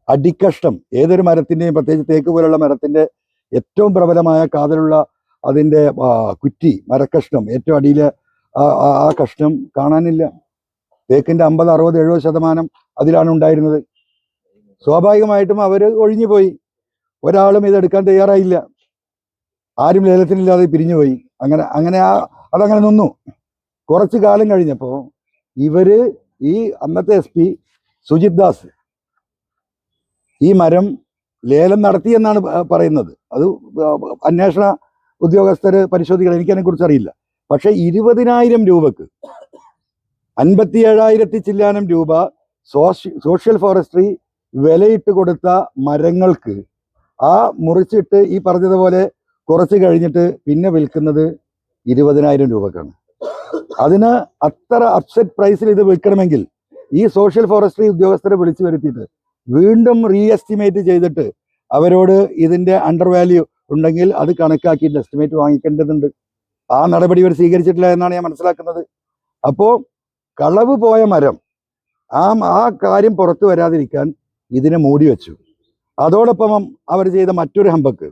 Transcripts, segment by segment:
അടിക്കഷ്ടം ഏതൊരു മരത്തിൻ്റെയും, പ്രത്യേകിച്ച് തേക്ക് പോലുള്ള മരത്തിൻ്റെ ഏറ്റവും പ്രബലമായ കാതലുള്ള അതിൻ്റെ കുറ്റി മരക്കഷ്ണം ഏറ്റവും അടിയിലെ ആ കഷ്ണം കാണാനില്ല. തേക്കിൻ്റെ 50, 60, 70% അതിലാണ് ഉണ്ടായിരുന്നത്. സ്വാഭാവികമായിട്ടും അവർ ഒഴിഞ്ഞുപോയി. ഒരാളും ഇതെടുക്കാൻ തയ്യാറായില്ല. ആരും ലേലത്തിനില്ലാതെ പിരിഞ്ഞുപോയി. അങ്ങനെ അതങ്ങനെ നിന്നു. കുറച്ചു കാലം കഴിഞ്ഞപ്പോൾ ഇവര് ഈ അന്നത്തെ SP സുജിത് ദാസ് ഈ മരം ലേലം നടത്തിയെന്നാണ് പറയുന്നത്. അത് അന്വേഷണ ഉദ്യോഗസ്ഥർ പരിശോധിക്കണം, എനിക്കതിനെക്കുറിച്ച് അറിയില്ല. പക്ഷെ 20,000 രൂപക്ക് 57,000 ചില്ലാനം രൂപ സോഷ്യൽ ഫോറസ്ട്രി വിലയിട്ട് കൊടുത്ത മരങ്ങൾക്ക് ആ മുറിച്ചിട്ട് ഈ പറഞ്ഞതുപോലെ കുറച്ച് കഴിഞ്ഞിട്ട് പിന്നെ വിൽക്കുന്നത് 20,000 രൂപക്കാണ്. അതിന് അത്ര അപ്സെറ്റ് പ്രൈസിൽ ഇത് വിൽക്കണമെങ്കിൽ ഈ സോഷ്യൽ ഫോറസ്ട്രി ഉദ്യോഗസ്ഥരെ വിളിച്ചു വരുത്തിയിട്ട് വീണ്ടും റീഎസ്റ്റിമേറ്റ് ചെയ്തിട്ട് അവരോട് ഇതിന്റെ അണ്ടർ വാല്യൂ ഉണ്ടെങ്കിൽ അത് കണക്കാക്കിയിട്ട് എസ്റ്റിമേറ്റ് വാങ്ങിക്കേണ്ടതുണ്ട്. ആ നടപടി ഇവർ സ്വീകരിച്ചിട്ടില്ല എന്നാണ് ഞാൻ മനസ്സിലാക്കുന്നത്. അപ്പോൾ കളവ് പോയ മരം ആ കാര്യം പുറത്തു വരാതിരിക്കാൻ ഇതിനെ മൂടി വെച്ചു. അതോടൊപ്പം അവർ ചെയ്ത മറ്റൊരു ഹമ്പക്ക്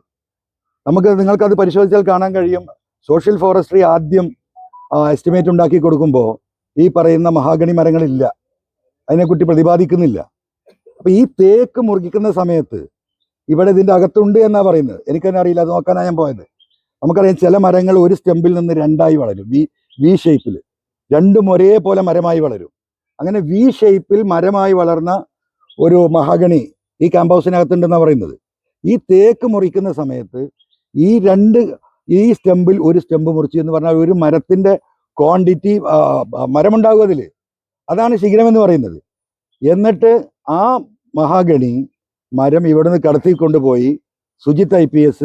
നിങ്ങൾക്കത് പരിശോധിച്ചാൽ കാണാൻ കഴിയും. സോഷ്യൽ ഫോറസ്ട്രി ആദ്യം എസ്റ്റിമേറ്റ് ഉണ്ടാക്കി കൊടുക്കുമ്പോൾ ഈ പറയുന്ന മഹാഗണി മരങ്ങളില്ല, അതിനെക്കുറിച്ച് പ്രതിപാദിക്കുന്നില്ല. അപ്പൊ ഈ തേക്ക് മുറിക്കുന്ന സമയത്ത് ഇവിടെ ഇതിന്റെ അകത്തുണ്ട് എന്നാ പറയുന്നത്. എനിക്കതിനെ അറിയില്ല, അത് നോക്കാനാണ് ഞാൻ പോയത്. നമുക്കറിയാം ചില മരങ്ങൾ ഒരു സ്റ്റെമ്പിൽ നിന്ന് രണ്ടായി വളരും, വി ഷേപ്പിൽ, രണ്ടും ഒരേപോലെ മരമായി വളരും. അങ്ങനെ വി ഷേപ്പിൽ മരമായി വളർന്ന ഒരു മഹാഗണി ഈ ക്യാമ്പ് ഹൗസിനകത്തുണ്ടെന്നാണ് പറയുന്നത്. ഈ തേക്ക് മുറിക്കുന്ന സമയത്ത് ഈ സ്റ്റെമ്പിൽ ഒരു സ്റ്റെമ്പ് മുറിച്ചു എന്ന് പറഞ്ഞാൽ ഒരു മരത്തിന്റെ ക്വാണ്ടിറ്റി മരമുണ്ടാകും അതിൽ. അതാണ് ശിഖരമെന്ന് പറയുന്നത്. എന്നിട്ട് ആ മഹാഗണി മരം ഇവിടുന്ന് കടത്തിക്കൊണ്ടുപോയി സുജിത് IPS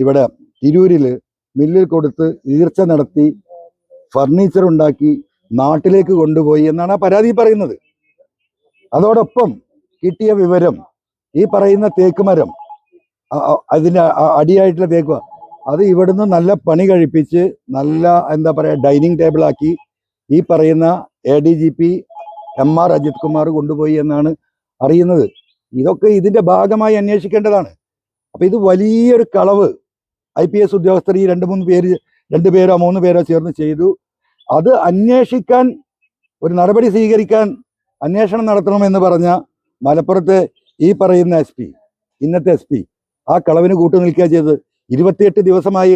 ഇവിടെ തിരൂരിൽ മില്ലിൽ കൊടുത്ത് ഈർച്ച നടത്തി ഫർണിച്ചർ ഉണ്ടാക്കി നാട്ടിലേക്ക് കൊണ്ടുപോയി എന്നാണ് ആ പരാതി പറയുന്നത്. അതോടൊപ്പം കിട്ടിയ വിവരം ഈ പറയുന്ന തേക്ക് മരം അതിൻ്റെ അടിയായിട്ടുള്ള തേക്കുക അത് ഇവിടുന്ന് നല്ല പണി കഴിപ്പിച്ച് നല്ല എന്താ പറയുക ഡൈനിങ് ടേബിളാക്കി ഈ പറയുന്ന ADGP MR അജിത് കുമാർ കൊണ്ടുപോയി എന്നാണ് അറിയുന്നത്. ഇതൊക്കെ ഇതിന്റെ ഭാഗമായി അന്വേഷിക്കേണ്ടതാണ്. അപ്പൊ ഇത് വലിയൊരു കളവ് IPS ഉദ്യോഗസ്ഥർ ഈ 2 പേരോ 3 പേരോ ചേർന്ന് ചെയ്തു. അത് അന്വേഷിക്കാൻ ഒരു നടപടി സ്വീകരിക്കാൻ അന്വേഷണം നടത്തണമെന്ന് പറഞ്ഞ മലപ്പുറത്തെ ഈ പറയുന്ന ഇന്നത്തെ SP ആ കളവിന് കൂട്ടുനിൽക്കുക ചെയ്തത്. 28 ദിവസമായി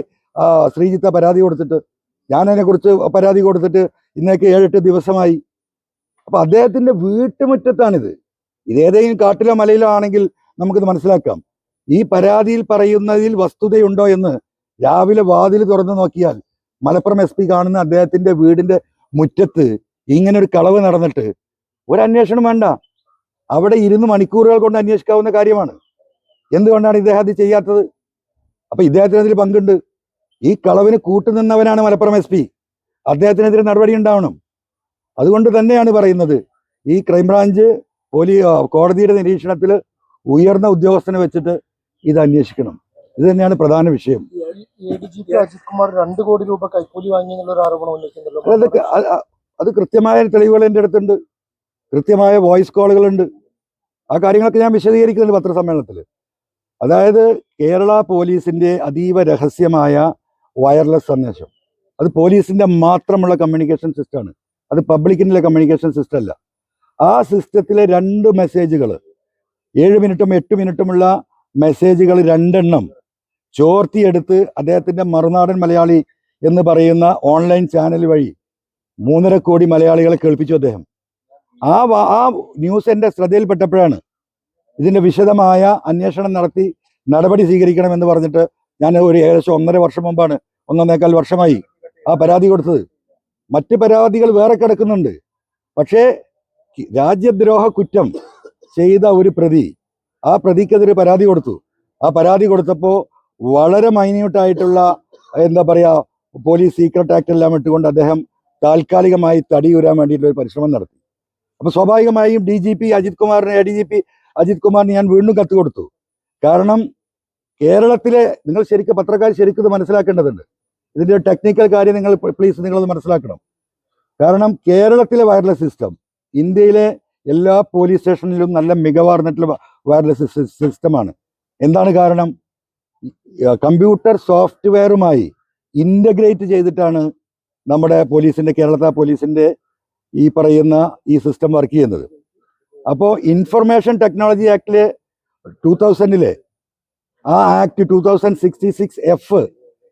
ശ്രീജിത്ത പരാതി കൊടുത്തിട്ട്, ഞാൻ അതിനെക്കുറിച്ച് പരാതി കൊടുത്തിട്ട് ഇന്നേക്ക് 7-8 ദിവസമായി. അപ്പൊ അദ്ദേഹത്തിന്റെ വീട്ടുമുറ്റത്താണിത്. ഇതേതെങ്കിലും കാട്ടിലോ മലയിലോ ആണെങ്കിൽ നമുക്കിത് മനസ്സിലാക്കാം. ഈ പരാതിയിൽ പറയുന്നതിൽ വസ്തുതയുണ്ടോ എന്ന് രാവിലെ വാതിൽ തുറന്നു നോക്കിയാൽ മലപ്പുറം SP കാണുന്ന അദ്ദേഹത്തിന്റെ വീടിന്റെ മുറ്റത്ത് ഇങ്ങനെ ഒരു കളവ് നടന്നിട്ട് ഒരു അന്വേഷണം വേണ്ട. അവിടെ 2 മണിക്കൂറുകൾ കൊണ്ട് അന്വേഷിക്കാവുന്ന കാര്യമാണ്. എന്തുകൊണ്ടാണ് ഇദ്ദേഹം അത് ചെയ്യാത്തത്? അപ്പൊ ഇദ്ദേഹത്തിന് അതിൽ പങ്കുണ്ട്. ഈ കളവിന് കൂട്ടുനിന്നവനാണ് മലപ്പുറം SP. അദ്ദേഹത്തിനെതിരെ നടപടി ഉണ്ടാവണം. അതുകൊണ്ട് തന്നെയാണ് പറയുന്നത് ഈ ക്രൈംബ്രാഞ്ച് കോടതിയുടെ നിരീക്ഷണത്തിൽ ഉയർന്ന ഉദ്യോഗസ്ഥനെ വെച്ചിട്ട് ഇത് അന്വേഷിക്കണം. ഇത് തന്നെയാണ് പ്രധാന വിഷയം. അജിത് കുമാർ 2 കോടി രൂപ കൈക്കൂലി വാങ്ങിയെന്നുള്ള ആരോപണം ഉന്നയിക്കുന്നുണ്ടല്ലോ. അത് കൃത്യമായ തെളിവുകൾ എൻ്റെ അടുത്തുണ്ട്, കൃത്യമായ വോയിസ് കോളുകളുണ്ട്. ആ കാര്യങ്ങളൊക്കെ ഞാൻ വിശദീകരിക്കുന്നുണ്ട് പത്രസമ്മേളനത്തിൽ. അതായത് കേരള പോലീസിന്റെ അതീവ രഹസ്യമായ വയർലെസ് സന്ദേശം, അത് പോലീസിന്റെ മാത്രമുള്ള കമ്മ്യൂണിക്കേഷൻ സിസ്റ്റമാണ്. അത് പബ്ലിക്കിൻ്റെ കമ്മ്യൂണിക്കേഷൻ സിസ്റ്റം അല്ല. ആ സിസ്റ്റത്തിലെ 2 മെസ്സേജുകൾ 7 മിനിറ്റും 8 മിനിറ്റുമുള്ള മെസ്സേജുകൾ 2 ചോർത്തിയെടുത്ത് അദ്ദേഹത്തിന്റെ മറുനാടൻ മലയാളി എന്ന് പറയുന്ന ഓൺലൈൻ ചാനൽ വഴി 3.5 കോടി മലയാളികളെ കേൾപ്പിച്ചു അദ്ദേഹം. ആ ന്യൂസ് എൻ്റെ ശ്രദ്ധയിൽപ്പെട്ടപ്പോഴാണ് ഇതിന്റെ വിശദമായ അന്വേഷണം നടത്തി നടപടി സ്വീകരിക്കണമെന്ന് പറഞ്ഞിട്ട് ഞാൻ ഏകദേശം 1.5 വർഷം മുമ്പാണ്, 1.25 വർഷമായി ആ പരാതി കൊടുത്തത്. മറ്റ് പരാതികൾ വേറെ കിടക്കുന്നുണ്ട്. പക്ഷേ രാജ്യദ്രോഹ കുറ്റം ചെയ്ത ഒരു പ്രതി, ആ പ്രതിക്കെതിരെ പരാതി കൊടുത്തു. ആ പരാതി കൊടുത്തപ്പോൾ വളരെ മൈന്യൂട്ടായിട്ടുള്ള എന്താ പറയുക പോലീസ് സീക്രട്ട് ആക്ട് എല്ലാം ഇട്ടുകൊണ്ട് അദ്ദേഹം താൽക്കാലികമായി തടിയുരാൻ വേണ്ടിയിട്ടുള്ള ഒരു പരിശ്രമം നടത്തി. അപ്പൊ സ്വാഭാവികമായും DGP അജിത് കുമാറിന് ADGP അജിത് കുമാറിന് ഞാൻ വീണ്ടും കത്ത് കൊടുത്തു. കാരണം കേരളത്തിലെ നിങ്ങൾ പത്രക്കാർ ശരിക്കും ഇത് മനസ്സിലാക്കേണ്ടതുണ്ട്. ഇതിന്റെ ടെക്നിക്കൽ കാര്യം നിങ്ങളത് മനസ്സിലാക്കണം. കാരണം കേരളത്തിലെ വയർലെസ് സിസ്റ്റം ഇന്ത്യയിലെ എല്ലാ പോലീസ് സ്റ്റേഷനിലും നല്ല മികവാർന്നിട്ടുള്ള വയർലെസ് സിസ്റ്റമാണ്. എന്താണ് കാരണം? കമ്പ്യൂട്ടർ സോഫ്റ്റ്വെയറുമായി ഇൻ്റഗ്രേറ്റ് ചെയ്തിട്ടാണ് നമ്മുടെ കേരള പോലീസിൻ്റെ ഈ പറയുന്ന ഈ സിസ്റ്റം വർക്ക് ചെയ്യുന്നത്. അപ്പോൾ ഇൻഫർമേഷൻ ടെക്നോളജി ആക്ടിലെ 2000 ആ ആക്ട് 2066F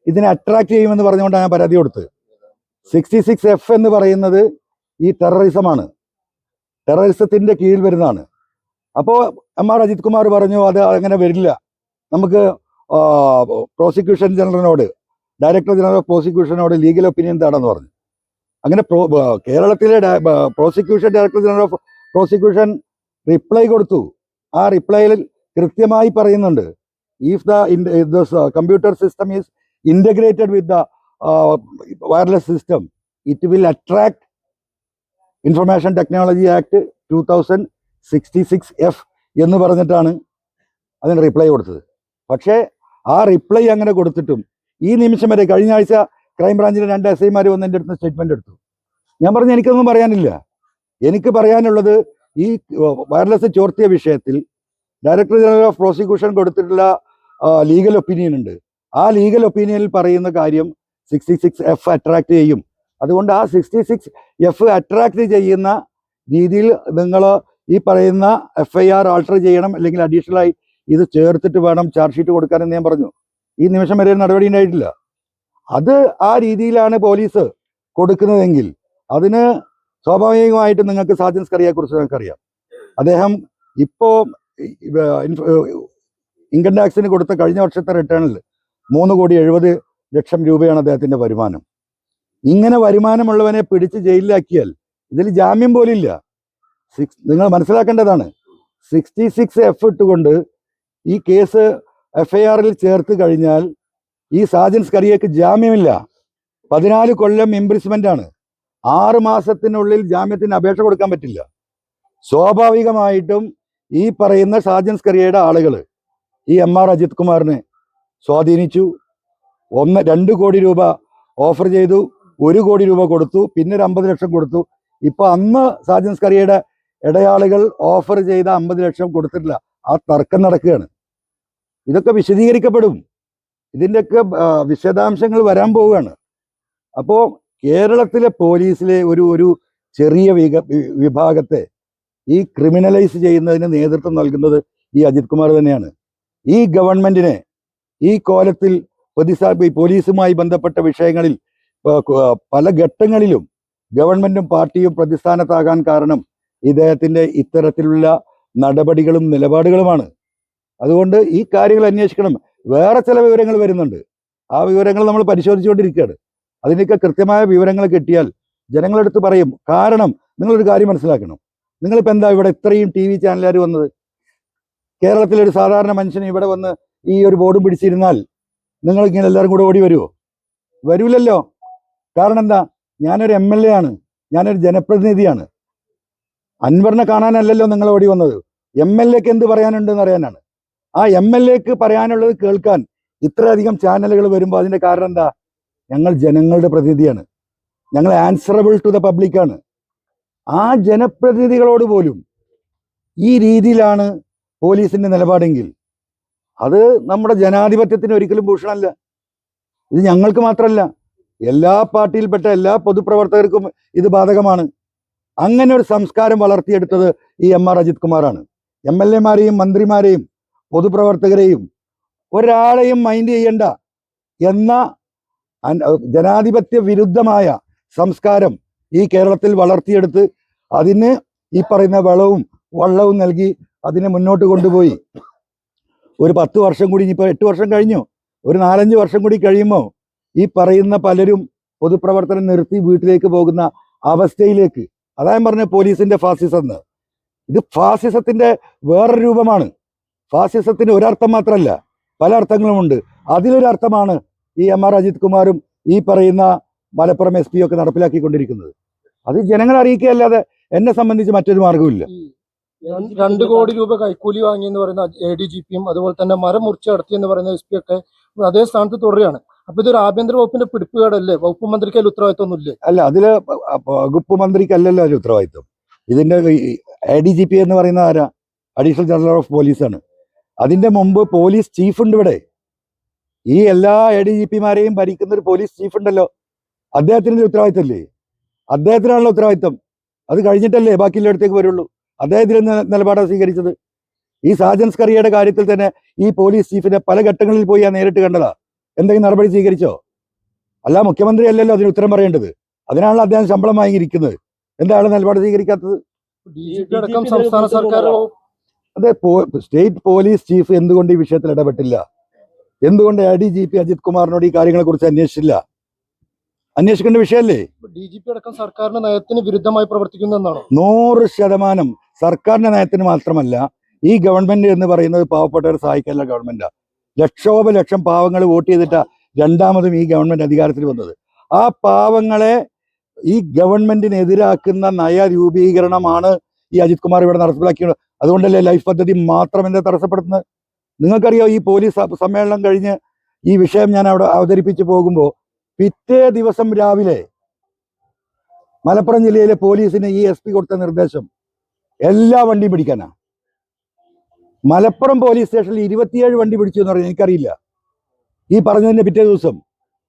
ഇതിനെ അട്രാക്ട് ചെയ്യുമെന്ന് പറഞ്ഞുകൊണ്ടാണ് ഞാൻ പരാതി കൊടുത്തത്. 66F എന്ന് പറയുന്നത് ഈ ടെററിസമാണ്, ടെററിസത്തിൻ്റെ കീഴിൽ വരുന്നതാണ്. അപ്പോൾ MR അജിത് കുമാർ പറഞ്ഞു അത് അങ്ങനെ വരില്ല, നമുക്ക് പ്രോസിക്യൂഷൻ ജനറലിനോട്, ഡയറക്ടർ ജനറൽ ഓഫ് പ്രോസിക്യൂഷനോട് ലീഗൽ ഒപ്പീനിയൻ തേടാന്ന് പറഞ്ഞു. അങ്ങനെ കേരളത്തിലെ director general of prosecution reply കൊടുത്തു. ആ റിപ്ലൈയിൽ കൃത്യമായി പറയുന്നുണ്ട്, if the computer system is integrated with the wireless system it will attract information technology act 2066F എന്ന് പറഞ്ഞിട്ടാണ് അതിന് റിപ്ലൈ കൊടുത്തത്. പക്ഷേ ആ റിപ്ലൈ അങ്ങനെ കൊടുത്തിട്ടും ഈ നിമിഷം വരെ, കഴിഞ്ഞ ആഴ്ച ക്രൈംബ്രാഞ്ചിലെ 2 SI വന്ന് എൻ്റെ അടുത്ത് സ്റ്റേറ്റ്മെന്റ് എടുത്തു. ഞാൻ പറഞ്ഞു എനിക്കൊന്നും പറയാനില്ല, എനിക്ക് പറയാനുള്ളത് ഈ വയർലെസ് ചോർത്തിയ വിഷയത്തിൽ ഡയറക്ടർ ജനറൽ ഓഫ് പ്രോസിക്യൂഷൻ കൊടുത്തിട്ടുള്ള ലീഗൽ ഒപ്പീനിയൻ ഉണ്ട്. ആ ലീഗൽ ഒപ്പീനിയനിൽ പറയുന്ന കാര്യം 66F അട്രാക്ട് ചെയ്യും. അതുകൊണ്ട് ആ 66F അട്രാക്ട് ചെയ്യുന്ന രീതിയിൽ നിങ്ങൾ ഈ പറയുന്ന FIR ആൾട്ടർ ചെയ്യണം, അല്ലെങ്കിൽ അഡീഷണലായി ഇത് ചേർത്തിട്ട് വേണം ചാർജ് ഷീറ്റ് കൊടുക്കാനെന്ന് ഞാൻ പറഞ്ഞു. ഈ നിമിഷം വരെ നടപടി ഉണ്ടായിട്ടില്ല. അത് ആ രീതിയിലാണ് പോലീസ് കൊടുക്കുന്നതെങ്കിൽ അതിന് സ്വാഭാവികമായിട്ട് നിങ്ങൾക്ക് സാജൻ സ്കറിയെക്കുറിച്ച് നിങ്ങൾക്കറിയാം. അദ്ദേഹം ഇപ്പോൾ ഇൻകം ടാക്സിന് കൊടുത്ത കഴിഞ്ഞ വർഷത്തെ റിട്ടേണിൽ 3,70,00,000 രൂപയാണ് അദ്ദേഹത്തിൻ്റെ വരുമാനം. ഇങ്ങനെ വരുമാനമുള്ളവനെ പിടിച്ച് ജയിലിലാക്കിയാൽ ഇതിൽ ജാമ്യം പോലില്ല. നിങ്ങൾ മനസ്സിലാക്കേണ്ടതാണ്, 66F ഇട്ടുകൊണ്ട് ഈ കേസ് FIRൽ ചേർത്ത് കഴിഞ്ഞാൽ ഈ സാജൻ സ്കറിയക്ക് ജാമ്യമില്ല. 14 കൊല്ലം ഇംപ്രിസ്മെന്റ് ആണ്. 6 മാസത്തിനുള്ളിൽ ജാമ്യത്തിന് അപേക്ഷ കൊടുക്കാൻ പറ്റില്ല. സ്വാഭാവികമായിട്ടും ഈ പറയുന്ന സാജൻ സ്കറിയയുടെ ആളുകൾ ഈ MR അജിത് കുമാറിനെ സ്വാധീനിച്ചു. 2 കോടി രൂപ ഓഫർ ചെയ്തു, 1 കോടി രൂപ കൊടുത്തു, പിന്നെ ഒരു 50 ലക്ഷം കൊടുത്തു. ഇപ്പൊ അന്ന് സാജൻ സ്കറിയയുടെ ഇടയാളുകൾ ഓഫർ ചെയ്ത 50 ലക്ഷം കൊടുത്തിട്ടില്ല. ആ തർക്കം നടക്കുകയാണ്. ഇതൊക്കെ വിശദീകരിക്കപ്പെടും, ഇതിൻ്റെയൊക്കെ വിശദാംശങ്ങൾ വരാൻ പോവുകയാണ്. അപ്പോൾ കേരളത്തിലെ പോലീസിലെ ഒരു ചെറിയ വിഭാഗത്തെ ഈ ക്രിമിനലൈസ് ചെയ്യുന്നതിന് നേതൃത്വം നൽകുന്നത് ഈ അജിത് കുമാർ തന്നെയാണ്. ഈ ഗവൺമെന്റിനെ ഈ കോലത്തിൽ പോലീസുമായി ബന്ധപ്പെട്ട വിഷയങ്ങളിൽ പല ഘട്ടങ്ങളിലും ഗവൺമെന്റും പാർട്ടിയും പ്രതിസ്ഥാനത്താകാൻ കാരണം ഇദ്ദേഹത്തിന്റെ ഇത്തരത്തിലുള്ള നടപടികളും നിലപാടുകളുമാണ്. അതുകൊണ്ട് ഈ കാര്യങ്ങൾ അന്വേഷിക്കണം. വേറെ ചില വിവരങ്ങൾ വരുന്നുണ്ട്, ആ വിവരങ്ങൾ നമ്മൾ പരിശോധിച്ചുകൊണ്ടിരിക്കുകയാണ്. അതിനൊക്കെ കൃത്യമായ വിവരങ്ങൾ കിട്ടിയാൽ ജനങ്ങളെടുത്ത് പറയും. കാരണം നിങ്ങളൊരു കാര്യം മനസ്സിലാക്കണം, നിങ്ങളിപ്പോൾ എന്താ ഇവിടെ ഇത്രയും TV ചാനലുകാർ വന്നത്? കേരളത്തിലൊരു സാധാരണ മനുഷ്യന് ഇവിടെ വന്ന് ഈ ഒരു ബോർഡും പിടിച്ചിരുന്നാൽ നിങ്ങൾ ഇങ്ങനെ എല്ലാവരും കൂടെ ഓടി വരുമോ? വരൂലല്ലോ. കാരണം എന്താ? ഞാനൊരു MLA ആണ്, ഞാനൊരു ജനപ്രതിനിധിയാണ്. അൻവറിനെ കാണാനല്ലല്ലോ നിങ്ങൾ ഓടി വന്നത്, MLAക്ക് എന്ത് പറയാനുണ്ടെന്ന് അറിയാനാണ്. ആ MLAക്ക് പറയാനുള്ളത് കേൾക്കാൻ ഇത്രയധികം ചാനലുകൾ വരുമ്പോൾ അതിൻ്റെ കാരണം എന്താ? ഞങ്ങൾ ജനങ്ങളുടെ പ്രതിനിധിയാണ്, ഞങ്ങൾ ആൻസറബിൾ ടു ദ പബ്ലിക്കാണ്. ആ ജനപ്രതിനിധികളോട് പോലും ഈ രീതിയിലാണ് പോലീസിന്റെ നിലപാടെങ്കിൽ അത് നമ്മുടെ ജനാധിപത്യത്തിന് ഒരിക്കലും ഭൂഷണമല്ല. ഇത് ഞങ്ങൾക്ക് മാത്രമല്ല, എല്ലാ പാർട്ടിയിൽപ്പെട്ട എല്ലാ പൊതുപ്രവർത്തകർക്കും ഇത് ബാധകമാണ്. അങ്ങനെ ഒരു സംസ്കാരം വളർത്തിയെടുത്തത് ഈ MR അജിത് കുമാറാണ്. MLAമാരെയും മന്ത്രിമാരെയും പൊതുപ്രവർത്തകരെയും ഒരാളെയും മൈൻഡ് ചെയ്യണ്ട എന്ന ജനാധിപത്യ വിരുദ്ധമായ സംസ്കാരം ഈ കേരളത്തിൽ വളർത്തിയെടുത്ത് അതിന് ഈ പറയുന്ന വള്ളവും നൽകി അതിനെ മുന്നോട്ട് കൊണ്ടുപോയി. ഒരു 10 വർഷം കൂടി, ഇനിയിപ്പോൾ 8 വർഷം കഴിഞ്ഞു, ഒരു 4-5 വർഷം കൂടി കഴിയുമ്പോൾ ഈ പറയുന്ന പലരും പൊതുപ്രവർത്തനം നിർത്തി വീട്ടിലേക്ക് പോകുന്ന അവസ്ഥയിലേക്ക്, അതായത് പറഞ്ഞ പോലീസിന്റെ ഫാസിസം എന്ന്. ഇത് ഫാസിസത്തിന്റെ വേറൊരു രൂപമാണ്. ഫാസിസത്തിന് ഒരർത്ഥം മാത്രമല്ല, പല അർത്ഥങ്ങളുമുണ്ട്. അതിലൊരർത്ഥമാണ് ഈ MR അജിത് കുമാറും ഈ പറയുന്ന മലപ്പുറം SP ഒക്കെ നടപ്പിലാക്കിക്കൊണ്ടിരിക്കുന്നത്. അത് ജനങ്ങളെ അറിയിക്കുകയല്ലാതെ എന്നെ സംബന്ധിച്ച് മറ്റൊരു മാർഗമില്ല. 2 കോടി രൂപ കൈക്കൂലി വാങ്ങി എന്ന് പറയുന്ന ADGPയും അതുപോലെ തന്നെ മരം മുറിച്ച് നടത്തി എന്ന് പറയുന്ന SP ഒക്കെ അതേ സ്ഥാനത്ത് തുടരുകയാണ്. അപ്പൊ ഇതൊരു ആഭ്യന്തര വകുപ്പിന്റെ പിടിപ്പുകേടല്ലേ? വകുപ്പ് മന്ത്രിക്ക് അതിൽ ഉത്തരവാദിത്വം ഒന്നുമില്ലേ? അല്ല, അതില് വകുപ്പ് മന്ത്രിക്കല്ലല്ലോ അതിൽ ഉത്തരവാദിത്വം. ഇതിന്റെ ADGP എന്ന് പറയുന്ന ആരാ? അഡീഷണൽ ജനറൽ ഓഫ് പോലീസാണ്. അതിന്റെ മുമ്പ് പോലീസ് ചീഫ് ഉണ്ട് ഇവിടെ. ഈ എല്ലാ ADGP-മാരെയും ഭരിക്കുന്ന ഒരു പോലീസ് ചീഫ് ഉണ്ടല്ലോ, അദ്ദേഹത്തിന്റെ ഉത്തരവാദിത്തമല്ലേ? അദ്ദേഹത്തിനാണല്ലോ ഉത്തരവാദിത്തം. അത് കഴിഞ്ഞിട്ടല്ലേ ബാക്കിയുള്ളടത്തേക്ക് വരുള്ളൂ. അദ്ദേഹത്തിന് നിലപാടാണ് സ്വീകരിച്ചത്. ഈ സാജൻ സ്കറിയയുടെ കാര്യത്തിൽ തന്നെ ഈ പോലീസ് ചീഫിനെ പല ഘട്ടങ്ങളിൽ പോയി ഞാൻ നേരിട്ട് കണ്ടതാ. എന്തെങ്കിലും നടപടി സ്വീകരിച്ചോ? അല്ല, മുഖ്യമന്ത്രി അല്ലല്ലോ അതിന് ഉത്തരം പറയേണ്ടത്. അതിനാണല്ലോ അദ്ദേഹം ശമ്പളം വാങ്ങിയിരിക്കുന്നത്. എന്താണ് നിലപാട് സ്വീകരിക്കാത്തത്? DGP അടക്കം സംസ്ഥാന സർക്കാർ അതെ, സ്റ്റേറ്റ് പോലീസ് ചീഫ് എന്തുകൊണ്ട് ഈ വിഷയത്തിൽ ഇടപെട്ടില്ല? എന്തുകൊണ്ട് ADGP അജിത് കുമാറിനോട് ഈ കാര്യങ്ങളെ കുറിച്ച് അന്വേഷിച്ചില്ല? അന്വേഷിക്കേണ്ട വിഷയമല്ലേ? DGP അടക്കം സർക്കാരിന്റെ നയത്തിന് വിരുദ്ധമായി പ്രവർത്തിക്കുന്നു എന്നാണോ? 100% സർക്കാരിന്റെ നയത്തിന് മാത്രമല്ല, ഈ ഗവൺമെന്റ് എന്ന് പറയുന്നത് പാവപ്പെട്ടവരെ സഹായിക്കാനുള്ള ഗവൺമെന്റാണ്. ലക്ഷം പാവങ്ങൾ വോട്ട് ചെയ്തിട്ടാ രണ്ടാമതും ഈ ഗവൺമെന്റ് അധികാരത്തിൽ വന്നത്. ആ പാവങ്ങളെ ഈ ഗവൺമെന്റിനെതിരാക്കുന്ന നയരൂപീകരണമാണ് ഈ അജിത് കുമാർ ഇവിടെ നടപ്പിലാക്കിയത്. അതുകൊണ്ടല്ലേ ലൈഫ് പദ്ധതി മാത്രം എന്താ തടസ്സപ്പെടുത്തുന്നത്? നിങ്ങൾക്കറിയോ, ഈ പോലീസ് സമ്മേളനം കഴിഞ്ഞ് ഈ വിഷയം ഞാൻ അവിടെ അവതരിപ്പിച്ച് പോകുമ്പോൾ പിറ്റേ ദിവസം രാവിലെ മലപ്പുറം ജില്ലയിലെ പോലീസിന് ഈ SP കൊടുത്ത നിർദ്ദേശം എല്ലാ വണ്ടിയും പിടിക്കാനാ. മലപ്പുറം പോലീസ് സ്റ്റേഷനിൽ 27 വണ്ടി പിടിച്ചു എന്ന് പറഞ്ഞാൽ എനിക്കറിയില്ല. ഈ പറഞ്ഞതിന്റെ പിറ്റേ ദിവസം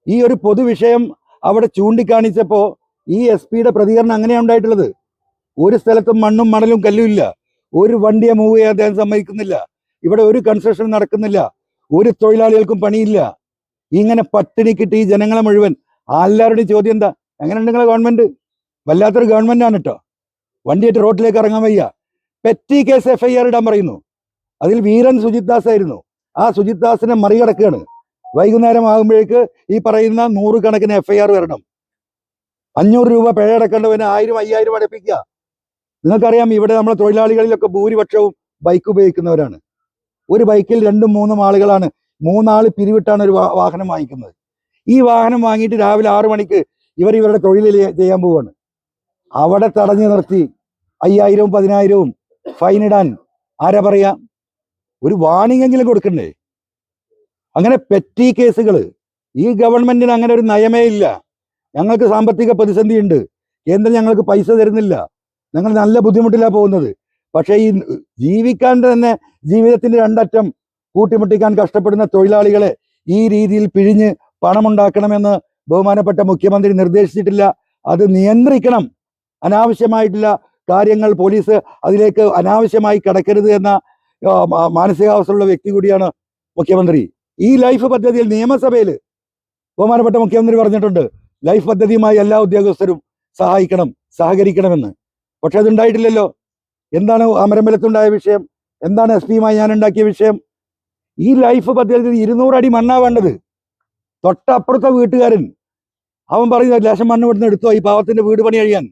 ഈ ഒരു പൊതുവിഷയം അവിടെ ചൂണ്ടിക്കാണിച്ചപ്പോ ഈ SP-യുടെ പ്രതികരണം അങ്ങനെയാണ് ഉണ്ടായിട്ടുള്ളത്. ഒരു സ്ഥലത്തും മണ്ണും മണലും കല്ലും ഇല്ല. ഒരു വണ്ടിയെ മൂവ് ചെയ്യാൻ അദ്ദേഹം സമ്മതിക്കുന്നില്ല. ഇവിടെ ഒരു കൺസ്ട്രക്ഷൻ നടക്കുന്നില്ല. ഒരു തൊഴിലാളികൾക്കും പണിയില്ല. ഇങ്ങനെ പട്ടിണിക്കിട്ട് ഈ ജനങ്ങളെ മുഴുവൻ, എല്ലാവരുടെയും ചോദ്യം എന്താ? എങ്ങനെയുണ്ട് നിങ്ങളെ ഗവൺമെന്റ്? വല്ലാത്തൊരു ഗവൺമെന്റാണ് കേട്ടോ. വണ്ടിയായിട്ട് റോഡിലേക്ക് ഇറങ്ങാൻ വയ്യ. പെറ്റി കേസ് FIR ഇടാൻ പറയുന്നു. അതിൽ വീരൻ സുജിത് ദാസ് ആയിരുന്നു. ആ സുജിത് ദാസിനെ മറികടക്കുകയാണ്. വൈകുന്നേരം ആകുമ്പോഴേക്ക് ഈ പറയുന്ന 100 കണക്കിന് FIR വരണം. 500 രൂപ പിഴ അടക്കേണ്ടവന് 1000, 5000 അടപ്പിക്കുക. നിങ്ങൾക്കറിയാം, ഇവിടെ നമ്മളെ തൊഴിലാളികളിലൊക്കെ ഭൂരിപക്ഷവും ബൈക്ക് ഉപയോഗിക്കുന്നവരാണ്. ഒരു ബൈക്കിൽ 2ഉം 3ഉം ആളുകളാണ്. 3 ആൾ പിരിവിട്ടാണ് ഒരു വാഹനം വാങ്ങിക്കുന്നത്. ഈ വാഹനം വാങ്ങിയിട്ട് രാവിലെ 6 മണിക്ക് ഇവരുടെ തൊഴിൽ ചെയ്യാൻ പോവുകയാണ്. അവിടെ തടഞ്ഞു നിർത്തി 5000ഉം 10000ഉം ഫൈൻ ഇടാൻ ആരാ പറയാ? ഒരു വാണിംഗ് എങ്കിലും കൊടുക്കണ്ടേ? അങ്ങനെ പെറ്റി കേസുകൾ. ഈ ഗവൺമെന്റിന് അങ്ങനെ ഒരു നയമേ ഇല്ല. ഞങ്ങൾക്ക് സാമ്പത്തിക പ്രതിസന്ധി ഉണ്ട്, കേന്ദ്രം ഞങ്ങൾക്ക് പൈസ തരുന്നില്ല, ഞങ്ങൾ നല്ല ബുദ്ധിമുട്ടിലാണ് പോകുന്നത്. പക്ഷേ ഈ ജീവിക്കാൻ തന്നെ ജീവിതത്തിന്റെ രണ്ടറ്റം കൂട്ടിമുട്ടിക്കാൻ കഷ്ടപ്പെടുന്ന തൊഴിലാളികളെ ഈ രീതിയിൽ പിഴിഞ്ഞ് പണമുണ്ടാക്കണമെന്ന് ബഹുമാനപ്പെട്ട മുഖ്യമന്ത്രി നിർദ്ദേശിച്ചിട്ടില്ല. അത് നിയന്ത്രിക്കണം. അനാവശ്യമായിട്ടുള്ള കാര്യങ്ങൾ പോലീസ് അതിലേക്ക് അനാവശ്യമായി കടക്കരുത് എന്ന മാനസികാവസ്ഥയുള്ള വ്യക്തി കൂടിയാണ് മുഖ്യമന്ത്രി. ഈ ലൈഫ് പദ്ധതിയിൽ നിയമസഭയിൽ ബഹുമാനപ്പെട്ട മുഖ്യമന്ത്രി പറഞ്ഞിട്ടുണ്ട്, ലൈഫ് പദ്ധതിയുമായി എല്ലാ ഉദ്യോഗസ്ഥരും സഹകരിക്കണമെന്ന്. പക്ഷെ അതുണ്ടായിട്ടില്ലല്ലോ. എന്താണ് അമരമ്പലത്തുണ്ടായ വിഷയം? എന്താണ് SP-യുമായി ഞാൻ ഉണ്ടാക്കിയ വിഷയം? ഈ ലൈഫ് പദ്ധതിയിൽ 200 അടി മണ്ണാ വേണ്ടത്. തൊട്ടപ്പുറത്തെ വീട്ടുകാരൻ അവൻ പറയുന്നത് ലേശം മണ്ണ് ഇവിടുന്ന് എടുത്തോ ഈ പാവത്തിന്റെ വീട് പണി കഴിയാൻ.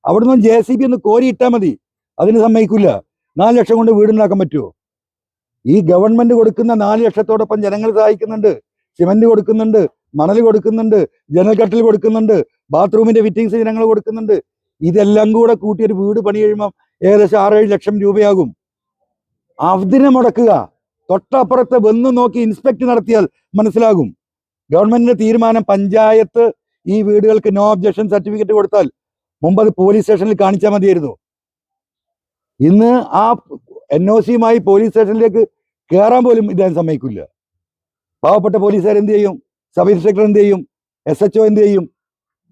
അവിടുന്ന് JCB ഒന്ന് കോരി ഇട്ടാൽ മതി. അതിന് സമ്മതിക്കില്ല. 4 ലക്ഷം കൊണ്ട് വീടുണ്ടാക്കാൻ പറ്റുമോ? ഈ ഗവൺമെന്റ് കൊടുക്കുന്ന 4 ലക്ഷത്തോടൊപ്പം ജനങ്ങൾ സഹായിക്കുന്നുണ്ട്. സിമന്റ് കൊടുക്കുന്നുണ്ട്, മണൽ കൊടുക്കുന്നുണ്ട്, ജനൽ കട്ടിൽ കൊടുക്കുന്നുണ്ട്, ബാത്റൂമിന്റെ ഫിറ്റിങ്സ് ജനങ്ങൾ കൊടുക്കുന്നുണ്ട്. ഇതെല്ലാം കൂടെ കൂട്ടി ഒരു വീട് പണി കഴിയുമ്പോൾ ഏകദേശം 6-7 ലക്ഷം രൂപയാകും. അതിനെ മുടക്കുക. തൊട്ടപ്പുറത്ത് വന്ന് നോക്കി ഇൻസ്പെക്ട് നടത്തിയാൽ മനസ്സിലാകും. ഗവൺമെന്റിന്റെ തീരുമാനം, പഞ്ചായത്ത് ഈ വീടുകൾക്ക് നോ ഒബ്ജക്ഷൻ സർട്ടിഫിക്കറ്റ് കൊടുത്താൽ മുമ്പ് അത് പോലീസ് സ്റ്റേഷനിൽ കാണിച്ചാൽ മതിയായിരുന്നു. ഇന്ന് ആ NOC-യുമായി പോലീസ് സ്റ്റേഷനിലേക്ക് കയറാൻ പോലും ഇദ്ദേഹം സമ്മതിക്കില്ല. പാവപ്പെട്ട പോലീസുകാർ എന്ത് ചെയ്യും? സബ് ഇൻസ്പെക്ടർ എന്ത് ചെയ്യും? SHO എന്ത് ചെയ്യും?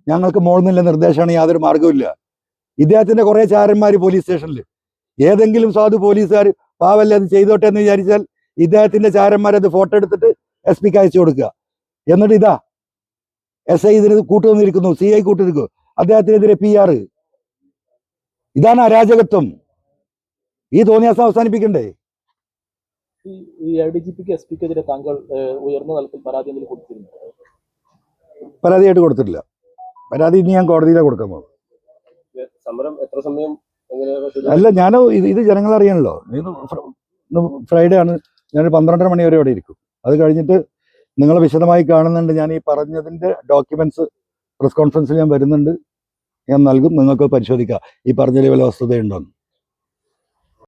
ഞങ്ങൾക്ക് മോളുന്നില്ല നിർദ്ദേശമാണ്, യാതൊരു മാർഗവുമില്ല. ഇദ്ദേഹത്തിന്റെ കുറെ ചാരന്മാർ പോലീസ് സ്റ്റേഷനിൽ, ഏതെങ്കിലും സാധു പോലീസുകാർ പാവല്ല അത് ചെയ്തോട്ടെ എന്ന് വിചാരിച്ചാൽ ഇദ്ദേഹത്തിന്റെ ചാരന്മാരത് ഫോട്ടോ എടുത്തിട്ട് SP-ക്ക് അയച്ചു കൊടുക്കുക. എന്നിട്ട് ഇതാ SI ഇതിന് കൂട്ടുവന്നിരിക്കുന്നു, CI കൂട്ടിരിക്കുന്നു, അദ്ദേഹത്തിനെതിരെ PR. ഇതാണ് അരാജകത്വം. ഈ തോന്നിയാസം അവസാനിപ്പിക്കണ്ടേ? ഈ ADGP-ക്ക് SP-ക്കെതിരെ താങ്കൾ ഉയർന്ന തലത്തിൽ പരാതി എന്തെങ്കിലും കൊടുത്തിരുന്നു? പരാതിയായിട്ട് കൊടുത്തിട്ടില്ല. പരാതി ഇനി ഞാൻ കോടതിയിലാണ് കൊടുക്കാൻ പോകും. സമരം എത്ര സമയം അല്ല, ഞാൻ ഇത് ജനങ്ങളറിയണല്ലോ. ഫ്രൈഡേ ആണ്. ഞാൻ 12:30 മണി വരെ ഇവിടെ ഇരിക്കും. അത് കഴിഞ്ഞിട്ട് നിങ്ങളെ വിശദമായി കാണുന്നുണ്ട്. ഞാൻ ഈ പറഞ്ഞതിന്റെ ഡോക്യുമെന്റ്സ് പ്രസ് കോൺഫറൻസിൽ ഞാൻ വരുന്നുണ്ട്, ഞാൻ നൽകും. നിങ്ങൾക്ക് പരിശോധിക്കാം ഈ പറഞ്ഞതിൽ വല്ല വസ്തുതയുണ്ടോ എന്ന്.